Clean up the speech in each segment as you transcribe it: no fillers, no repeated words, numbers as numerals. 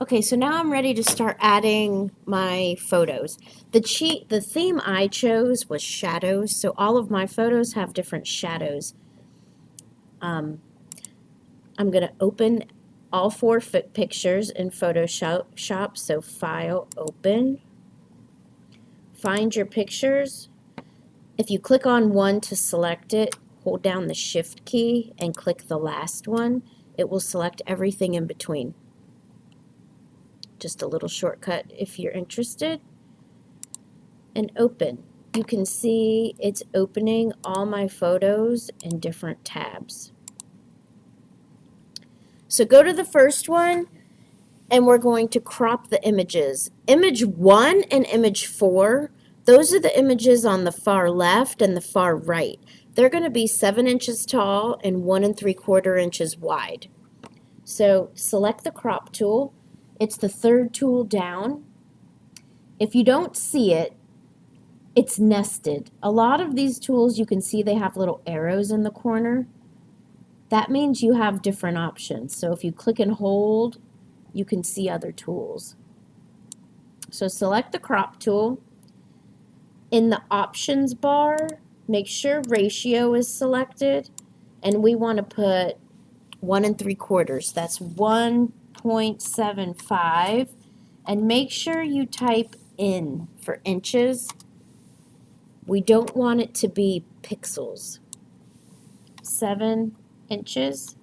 Okay, so now I'm ready to start adding my photos. The theme I chose was shadows, so all of my photos have different shadows. Um, I'm going to open all four pictures in Photoshop, so File, Open. Find your pictures. If you click on one to select it, hold down the Shift key and click the last one. It will select everything in between. Just a little shortcut if you're interested. And open. You can see it's opening all my photos in different tabs. So go to the first one and we're going to crop the images. Image 1 and image 4, those are the images on the far left and the far right. They're going to be 7 inches tall and 1 3/4 inches wide. So select the crop tool. It's the third tool down. If you don't see it, it's nested. A lot of these tools, you can see they have little arrows in the corner. That means you have different options. So if you click and hold, you can see other tools. So select the crop tool. In the options bar, make sure ratio is selected, and we want to put 1 3/4. That's 1.75, and make sure you type in for inches. We don't want it to be pixels. 7 inches.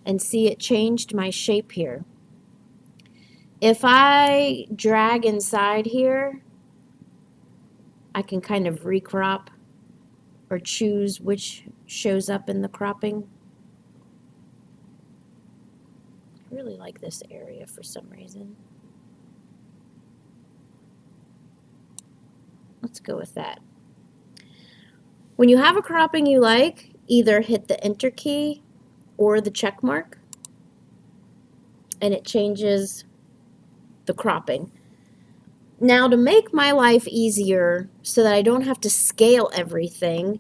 And see, it changed my shape here. If I drag inside here, I can kind of recrop or choose which shows up in the cropping. I really like this area for some reason. Let's go with that. When you have a cropping you like, either hit the Enter key or the check mark, and it changes the cropping. Now, to make my life easier so that I don't have to scale everything,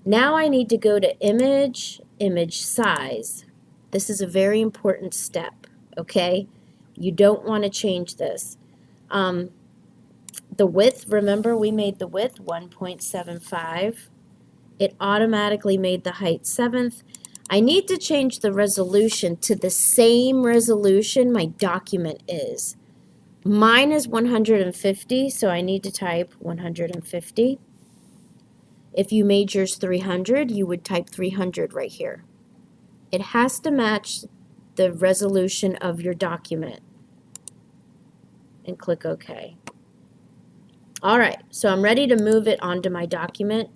now I need to go to Image, Image Size. This is a very important step, okay? You don't want to change this. The width, remember we made the width 1.75. It automatically made the height 7th. I need to change the resolution to the same resolution my document is. Mine is 150, so I need to type 150. If you made yours 300, you would type 300 right here. It has to match the resolution of your document. And click OK. All right, so I'm ready to move it onto my document.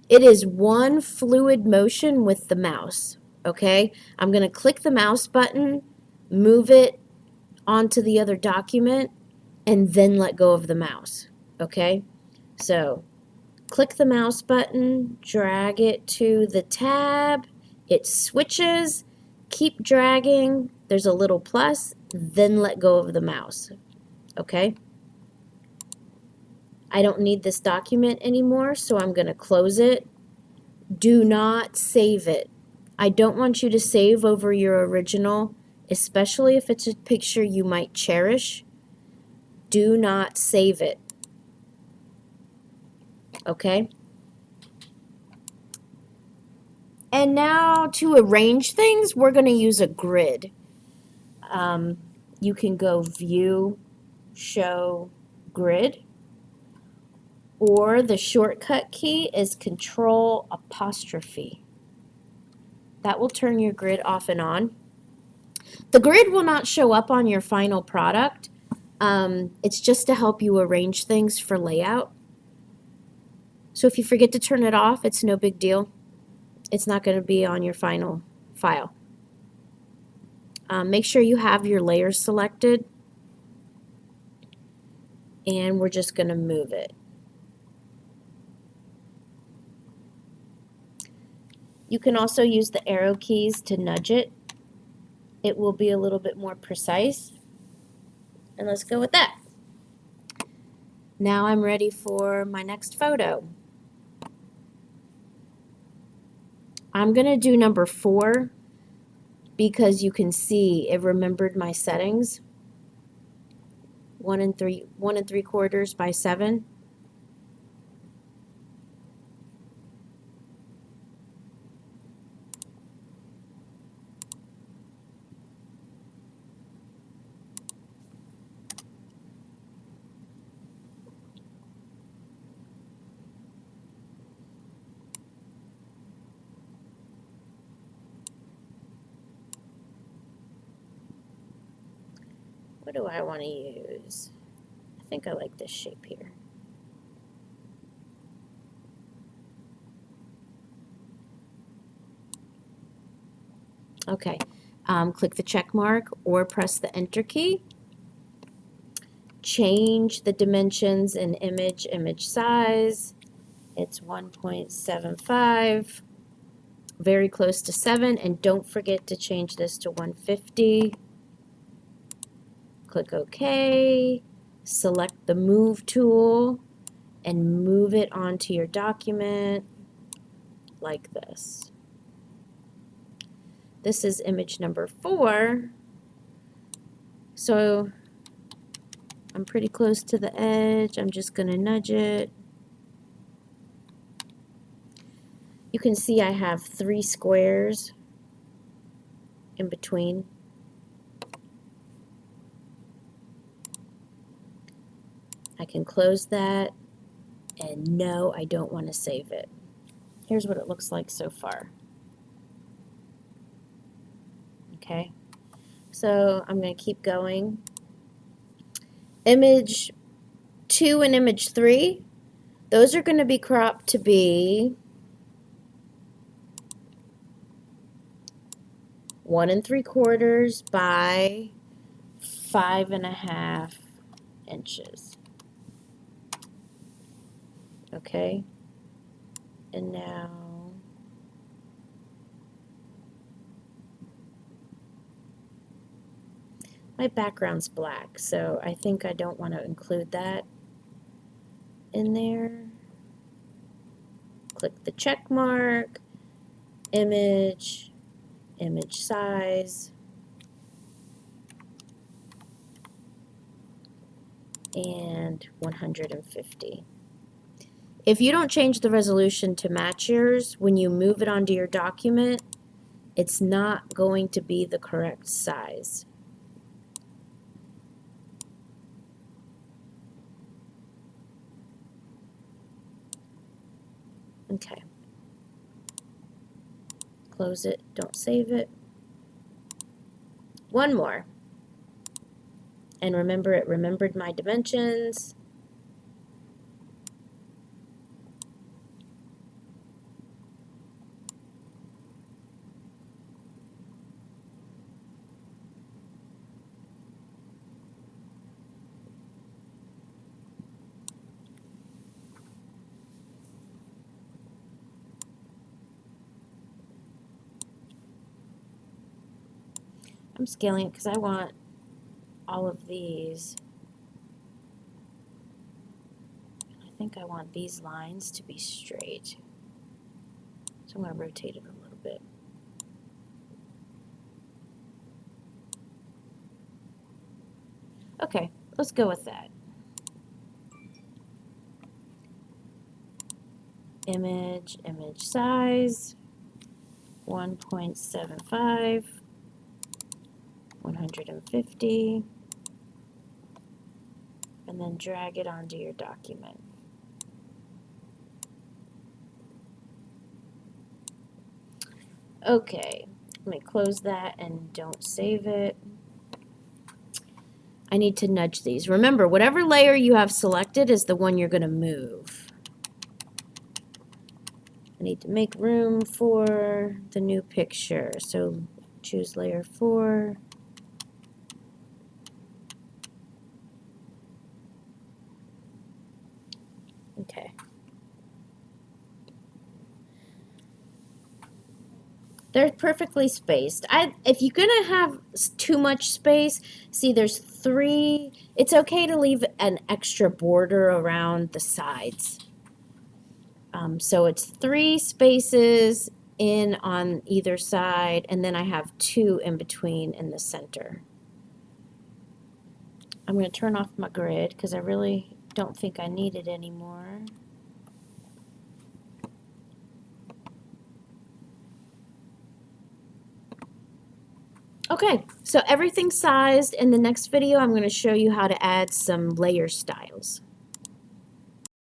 It is one fluid motion with the mouse, okay? I'm going to click the mouse button, move it onto the other document, and then let go of the mouse, okay? So click the mouse button, drag it to the tab, it switches, keep dragging, there's a little plus, then let go of the mouse, okay? I don't need this document anymore, so I'm going to close it. Do not save it. I don't want you to save over your original, especially if it's a picture you might cherish. Do not save it. Okay? And now to arrange things, we're going to use a grid. You can go View, Show, Grid, or the shortcut key is Control apostrophe. That will turn your grid off and on. The grid will not show up on your final product. It's just to help you arrange things for layout. So if you forget to turn it off, it's no big deal. It's not going to be on your final file. Make sure you have your layers selected, and we're just going to move it. You can also use the arrow keys to nudge it. It will be a little bit more precise. And let's go with that. Now I'm ready for my next photo. I'm going to do number 4 because you can see it remembered my settings. 1 3/4 by 7. What do I want to use? I think I like this shape here. Okay, click the check mark or press the enter key. Change the dimensions in image size. It's 1.75, very close to 7, and don't forget to change this to 150. Click OK, select the move tool, and move it onto your document like this. This is image number 4, so I'm pretty close to the edge. I'm just going to nudge it. You can see I have 3 squares in between. I can close that, and no, I don't want to save it. Here's what it looks like so far. Okay, so I'm going to keep going. Image 2 and image 3, those are going to be cropped to be 1 3/4 by 5.5 inches. Okay, and now my background's black, so I think I don't want to include that in there. Click the check mark, image size, and 150. If you don't change the resolution to match yours, when you move it onto your document, it's not going to be the correct size. Okay. Close it, don't save it. One more. And remember, it remembered my dimensions. I'm scaling it because I want all of these. I think I want these lines to be straight. So I'm going to rotate it a little bit. Okay, let's go with that. Image size, 1.75, 150, and then drag it onto your document. Okay, let me close that and don't save it. I need to nudge these. Remember, whatever layer you have selected is the one you're going to move. I need to make room for the new picture. So choose layer 4. Okay. They're perfectly spaced. If you're going to have too much space, see there's 3. It's okay to leave an extra border around the sides. So it's 3 spaces in on either side, and then I have 2 in between in the center. I'm going to turn off my grid because I really don't think I need it anymore. Okay, so everything's sized. In the next video, I'm going to show you how to add some layer styles.